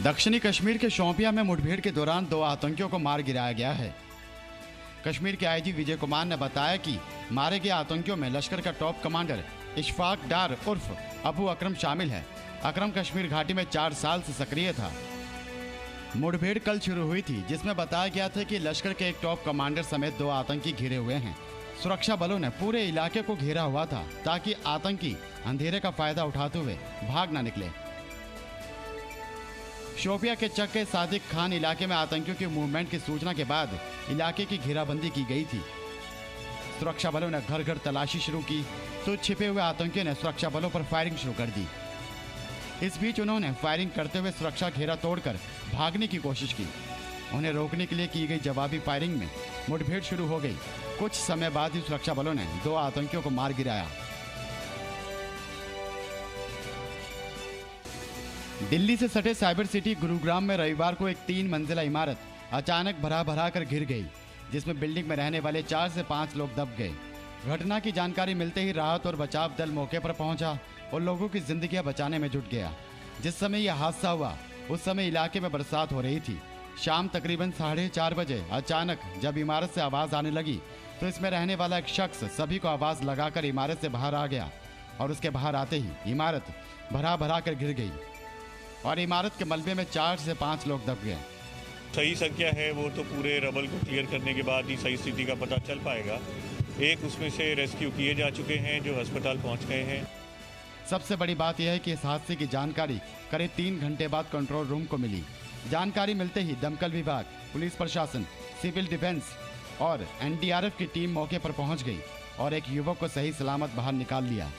दक्षिणी कश्मीर के शोपियां में मुठभेड़ के दौरान 2 आतंकियों को मार गिराया गया है। कश्मीर के आईजी विजय कुमार ने बताया कि मारे गए आतंकियों में लश्कर का टॉप कमांडर इशफाक डार उर्फ अबू अकरम शामिल है। अकरम कश्मीर घाटी में 4 साल से सक्रिय था। मुठभेड़ कल शुरू हुई थी, जिसमें बताया गया था कि लश्कर के एक टॉप कमांडर समेत 2 आतंकी घिरे हुए हैं। सुरक्षा बलों ने पूरे इलाके को घेरा हुआ था ताकि आतंकी अंधेरे का फायदा उठाते हुए भाग न निकले। शोपिया के चक के सादिक खान इलाके में आतंकियों की मूवमेंट की सूचना के बाद इलाके की घेराबंदी की गई थी। सुरक्षा बलों ने घर घर तलाशी शुरू की तो छिपे हुए आतंकियों ने सुरक्षा बलों पर फायरिंग शुरू कर दी। इस बीच उन्होंने फायरिंग करते हुए सुरक्षा घेरा तोड़कर भागने की कोशिश की। उन्हें रोकने के लिए की गई जवाबी फायरिंग में मुठभेड़ शुरू हो गई। कुछ समय बाद ही सुरक्षा बलों ने 2 आतंकियों को मार गिराया। दिल्ली से सटे साइबर सिटी गुरुग्राम में रविवार को एक 3 मंजिला इमारत अचानक भरा कर गिर गई, जिसमें बिल्डिंग में रहने वाले 4 से 5 लोग दब गए। घटना की जानकारी मिलते ही राहत और बचाव दल मौके पर पहुंचा और लोगों की जिंदगियां बचाने में जुट गया। जिस समय यह हादसा हुआ उस समय इलाके में बरसात हो रही थी। शाम तकरीबन 4:30 बजे अचानक जब इमारत से आवाज आने लगी तो इसमें रहने वाला एक शख्स सभी को आवाज लगाकर इमारत से बाहर आ गया और उसके बाहर आते ही इमारत भरा कर गिर गई और इमारत के मलबे में 4 से 5 लोग दब गए। सही संख्या है वो तो पूरे रबल को क्लियर करने के बाद ही सही स्थिति का पता चल पाएगा। एक उसमें से रेस्क्यू किए जा चुके हैं जो अस्पताल पहुंच गए हैं। सबसे बड़ी बात यह है कि इस हादसे की जानकारी करीब 3 घंटे बाद कंट्रोल रूम को मिली। जानकारी मिलते ही दमकल विभाग, पुलिस प्रशासन, सिविल डिफेंस और एनडीआरएफ की टीम मौके पर पहुंच गई और एक युवक को सही सलामत बाहर निकाल लिया।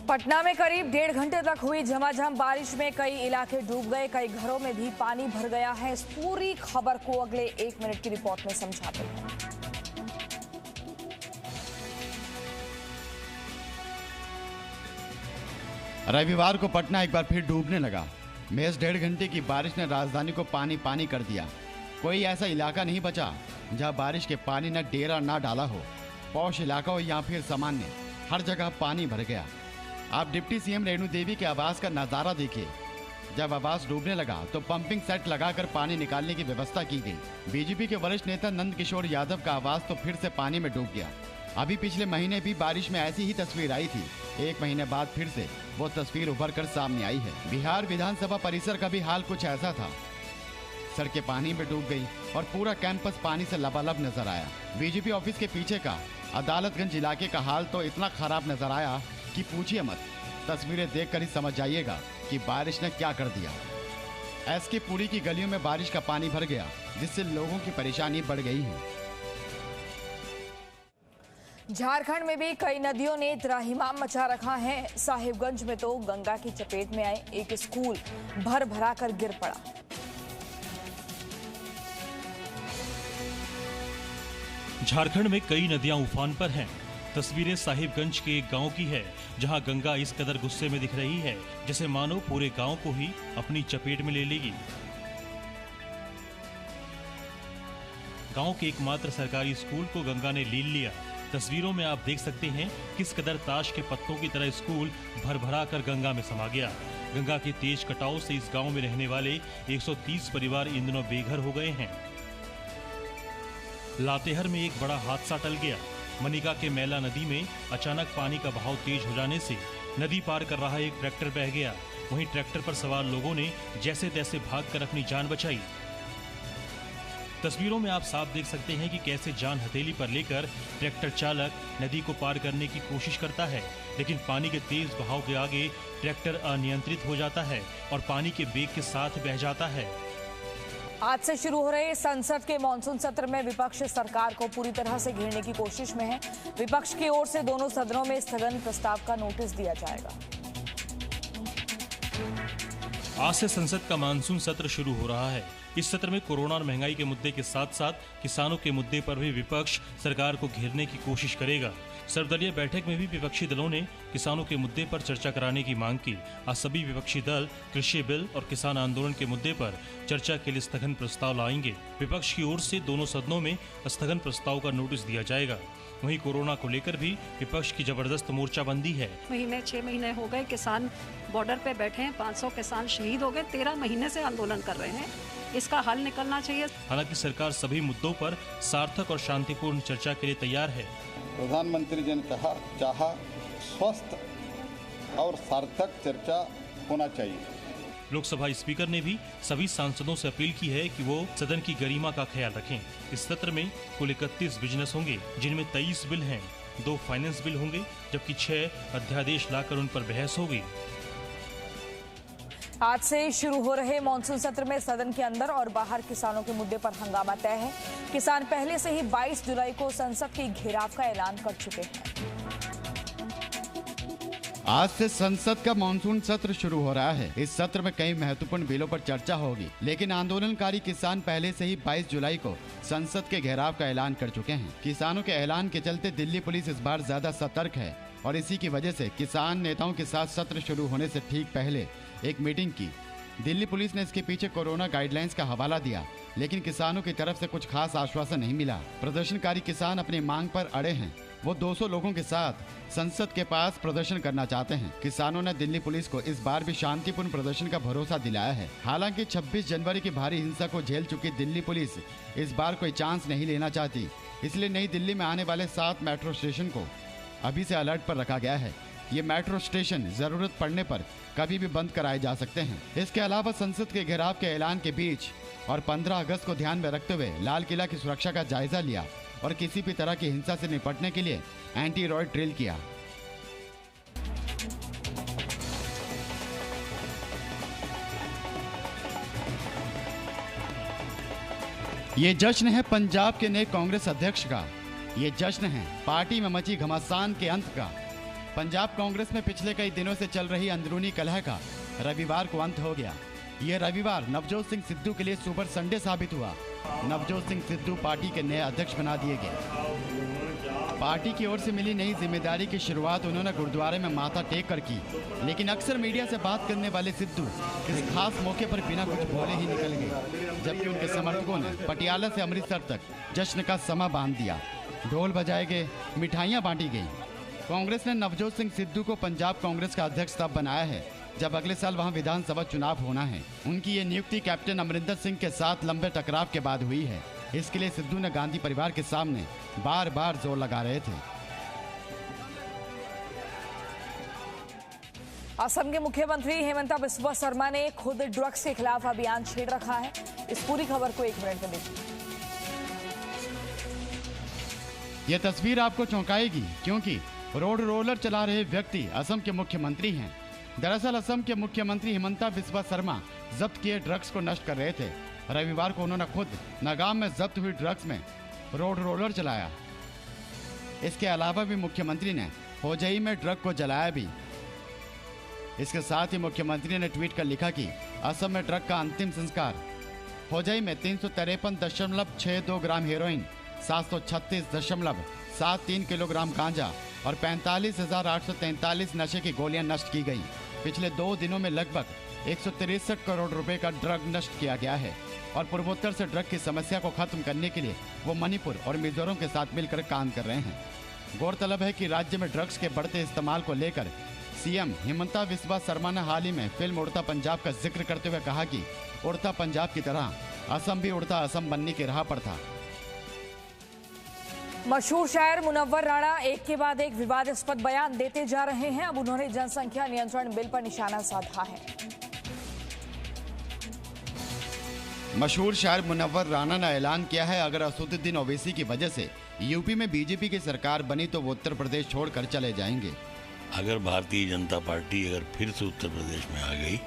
पटना में करीब 1.5 घंटे तक हुई झमाझम बारिश में कई इलाके डूब गए, कई घरों में भी पानी भर गया है। इस पूरी खबर को अगले 1 मिनट की रिपोर्ट में समझाते हैं। रविवार को पटना एक बार फिर डूबने लगा। महज 1.5 घंटे की बारिश ने राजधानी को पानी कर दिया। कोई ऐसा इलाका नहीं बचा जहां बारिश के पानी न डेरा ना डाला हो। पौष इलाका हो या फिर सामान्य, हर जगह पानी भर गया। आप डिप्टी सीएम रेणु देवी के आवास का नजारा देखिए। जब आवास डूबने लगा तो पंपिंग सेट लगाकर पानी निकालने की व्यवस्था की गई। बीजेपी के वरिष्ठ नेता नंद किशोर यादव का आवास तो फिर से पानी में डूब गया। अभी पिछले महीने भी बारिश में ऐसी ही तस्वीर आई थी। 1 महीने बाद फिर से वो तस्वीर उभर कर सामने आई है। बिहार विधानसभा परिसर का भी हाल कुछ ऐसा था। सड़कें पानी में डूब गई और पूरा कैंपस पानी से लबालब नजर आया। बीजेपी ऑफिस के पीछे का अदालतगंज इलाके का हाल तो इतना खराब नजर आया कि पूछिए मत। तस्वीरें देखकर ही समझ जाइएगा कि बारिश ने क्या कर दिया। एसके पुरी की गलियों में बारिश का पानी भर गया, जिससे लोगों की परेशानी बढ़ गई है। झारखंड में भी कई नदियों ने त्राहिमाम मचा रखा है। साहिबगंज में तो गंगा की चपेट में आए एक स्कूल भरा कर गिर पड़ा। झारखंड में कई नदियां उफान पर हैं। तस्वीरें साहिबगंज के एक गांव की है, जहां गंगा इस कदर गुस्से में दिख रही है जैसे मानो पूरे गांव को ही अपनी चपेट में ले लेगी। गांव के एकमात्र सरकारी स्कूल को गंगा ने लील लिया। तस्वीरों में आप देख सकते हैं किस कदर ताश के पत्तों की तरह स्कूल भरा कर गंगा में समा गया। गंगा के तेज कटाव से इस गांव में रहने वाले 130 परिवार इन दिनों बेघर हो गए हैं। लातेहर में एक बड़ा हादसा टल गया। मनिका के मैला नदी में अचानक पानी का बहाव तेज हो जाने से नदी पार कर रहा एक ट्रैक्टर बह गया। वहीं ट्रैक्टर पर सवार लोगों ने जैसे तैसे भागकर अपनी जान बचाई। तस्वीरों में आप साफ देख सकते हैं कि कैसे जान हथेली पर लेकर ट्रैक्टर चालक नदी को पार करने की कोशिश करता है, लेकिन पानी के तेज बहाव के आगे ट्रैक्टर अनियंत्रित हो जाता है और पानी के वेग के साथ बह जाता है। आज से शुरू हो रहे संसद के मानसून सत्र में विपक्ष सरकार को पूरी तरह से घेरने की कोशिश में है। विपक्ष की ओर से दोनों सदनों में स्थगन प्रस्ताव का नोटिस दिया जाएगा। आज से संसद का मानसून सत्र शुरू हो रहा है। इस सत्र में कोरोना और महंगाई के मुद्दे के साथ साथ किसानों के मुद्दे पर भी विपक्ष सरकार को घेरने की कोशिश करेगा। सर्वदलीय बैठक में भी विपक्षी दलों ने किसानों के मुद्दे पर चर्चा कराने की मांग की। आज सभी विपक्षी दल कृषि बिल और किसान आंदोलन के मुद्दे पर चर्चा के लिए स्थगन प्रस्ताव लाएंगे। विपक्ष की ओर से दोनों सदनों में स्थगन प्रस्ताव का नोटिस दिया जाएगा। वहीं कोरोना को लेकर भी विपक्ष की जबरदस्त मोर्चाबंदी है। 6 महीने हो गए किसान बॉर्डर पे बैठे हैं, 500 किसान शहीद हो गए, 13 महीने से आंदोलन कर रहे हैं। इसका हल निकलना चाहिए। हालांकि सरकार सभी मुद्दों पर सार्थक और शांतिपूर्ण चर्चा के लिए तैयार है। प्रधानमंत्री जी ने कहा चाहा स्वस्थ और सार्थक चर्चा होना चाहिए। लोकसभा स्पीकर ने भी सभी सांसदों से अपील की है कि वो सदन की गरिमा का ख्याल रखें। इस सत्र में कुल 31 बिजनेस होंगे, जिनमें 23 बिल हैं, 2 फाइनेंस बिल होंगे, जबकि 6 अध्यादेश लाकर उन पर बहस होगी। आज से शुरू हो रहे मॉनसून सत्र में सदन के अंदर और बाहर किसानों के मुद्दे पर हंगामा तय है। किसान पहले से ही 22 जुलाई को संसद के घेराव का ऐलान कर चुके हैं। आज से संसद का मानसून सत्र शुरू हो रहा है। इस सत्र में कई महत्वपूर्ण बिलों पर चर्चा होगी, लेकिन आंदोलनकारी किसान पहले से ही 22 जुलाई को संसद के घेराव का ऐलान कर चुके हैं। किसानों के ऐलान के चलते दिल्ली पुलिस इस बार ज्यादा सतर्क है और इसी की वजह से किसान नेताओं के साथ सत्र शुरू होने से ठीक पहले एक मीटिंग की। दिल्ली पुलिस ने इसके पीछे कोरोना गाइडलाइंस का हवाला दिया, लेकिन किसानों की तरफ से कुछ खास आश्वासन नहीं मिला। प्रदर्शनकारी किसान अपनी मांग पर अड़े हैं। वो 200 लोगों के साथ संसद के पास प्रदर्शन करना चाहते हैं। किसानों ने दिल्ली पुलिस को इस बार भी शांतिपूर्ण प्रदर्शन का भरोसा दिलाया है। हालांकि 26 जनवरी की भारी हिंसा को झेल चुकी दिल्ली पुलिस इस बार कोई चांस नहीं लेना चाहती, इसलिए नई दिल्ली में आने वाले 7 मेट्रो स्टेशन को अभी से अलर्ट पर रखा गया है। ये मेट्रो स्टेशन जरूरत पड़ने पर कभी भी बंद कराए जा सकते हैं। इसके अलावा संसद के घेराव के ऐलान के बीच और 15 अगस्त को ध्यान में रखते हुए लाल किला की सुरक्षा का जायजा लिया और किसी भी तरह की हिंसा से निपटने के लिए एंटी रॉयड ड्रिल किया। ये जश्न है पंजाब के नए कांग्रेस अध्यक्ष का। ये जश्न है पार्टी में मची घमासान के अंत का। पंजाब कांग्रेस में पिछले कई दिनों से चल रही अंदरूनी कलह का रविवार को अंत हो गया। ये रविवार नवजोत सिंह सिद्धू के लिए सुपर संडे साबित हुआ। नवजोत सिंह सिद्धू पार्टी के नए अध्यक्ष बना दिए गए। पार्टी की ओर से मिली नई जिम्मेदारी की शुरुआत उन्होंने गुरुद्वारे में माथा टेक कर की, लेकिन अक्सर मीडिया से बात करने वाले सिद्धू किसी खास मौके पर बिना कुछ बोले ही निकल गए, जबकि उनके समर्थकों ने पटियाला से अमृतसर तक जश्न का समा बांध दिया। ढोल बजाए गए, मिठाइयाँ बांटी गई। कांग्रेस ने नवजोत सिंह सिद्धू को पंजाब कांग्रेस का अध्यक्ष तब बनाया है जब अगले साल वहां विधानसभा चुनाव होना है। उनकी ये नियुक्ति कैप्टन अमरिंदर सिंह के साथ लंबे टकराव के बाद हुई है। इसके लिए सिद्धू ने गांधी परिवार के सामने बार बार जोर लगा रहे थे। असम के मुख्यमंत्री हेमंता बिस्वा शर्मा ने खुद ड्रग्स के खिलाफ अभियान छेड़ रखा है। इस पूरी खबर को 1 मिनट में देखिए। ये तस्वीर आपको चौंकाएगी, क्योंकि रोड रोलर चला रहे व्यक्ति असम के मुख्यमंत्री हैं। दरअसल असम के मुख्यमंत्री हेमंता बिस्वा शर्मा जब्त किए ड्रग्स को नष्ट कर रहे थे। रविवार को उन्होंने खुद नगाम में जब्त हुई ड्रग्स में रोड रोलर चलाया। इसके अलावा भी मुख्यमंत्री ने होजई में ड्रग को जलाया भी। इसके साथ ही मुख्यमंत्री ने ट्वीट कर लिखा कि असम में ड्रग का अंतिम संस्कार। होजई में 353.62 ग्राम हेरोइन, 736.73 किलोग्राम गांजा और 45,843 नशे की गोलियां नष्ट की गई। पिछले 2 दिनों में लगभग 163 करोड़ रुपए का ड्रग नष्ट किया गया है और पूर्वोत्तर से ड्रग की समस्या को खत्म करने के लिए वो मणिपुर और मिजोरम के साथ मिलकर काम कर रहे हैं। गौरतलब है कि राज्य में ड्रग्स के बढ़ते इस्तेमाल को लेकर सीएम हेमंता बिस्वा शर्मा ने हाल ही में फिल्म उड़ता पंजाब का जिक्र करते हुए कहा कि उड़ता पंजाब की तरह असम भी उड़ता असम बनने की राह पर था। मशहूर शायर मुनव्वर राणा एक के बाद एक विवादास्पद बयान देते जा रहे हैं। अब उन्होंने जनसंख्या नियंत्रण बिल पर निशाना साधा है। मशहूर शायर मुनव्वर राणा ने ऐलान किया है, अगर असदुद्दीन ओवैसी की वजह से यूपी में बीजेपी की सरकार बनी तो वो उत्तर प्रदेश छोड़कर चले जाएंगे। अगर भारतीय जनता पार्टी अगर फिर से उत्तर प्रदेश में आ गई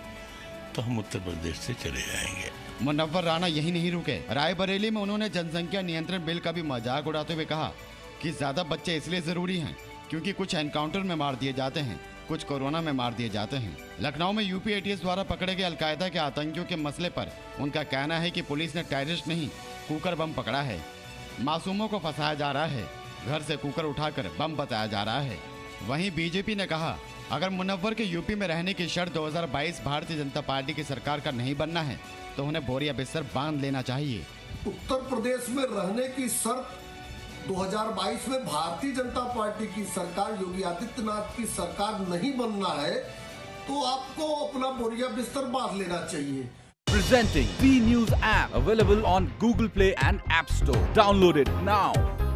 तो हम उत्तर प्रदेश से चले जाएंगे। मुनव्वर राणा यही नहीं रुके। रायबरेली में उन्होंने जनसंख्या नियंत्रण बिल का भी मजाक उड़ाते हुए कहा कि ज्यादा बच्चे इसलिए जरूरी हैं क्योंकि कुछ एनकाउंटर में मार दिए जाते हैं, कुछ कोरोना में मार दिए जाते हैं। लखनऊ में यूपी एटीएस द्वारा पकड़े गए अलकायदा के आतंकियों के मसले पर उनका कहना है कि पुलिस ने टेररिस्ट नहीं कुकर बम पकड़ा है। मासूमों को फंसाया जा रहा है, घर से कुकर उठाकर बम बताया जा रहा है। वहीं बीजेपी ने कहा अगर मुनव्वर के यूपी में रहने की शर्त 2022 भारतीय जनता पार्टी की सरकार का नहीं बनना है तो उन्हें बोरिया बिस्तर बांध लेना चाहिए। उत्तर प्रदेश में रहने की शर्त 2022 में भारतीय जनता पार्टी की सरकार, योगी आदित्यनाथ की सरकार नहीं बनना है तो आपको अपना बोरिया बिस्तर बांध लेना चाहिए। Presenting B News app, available on Google Play and App Store. Download it now.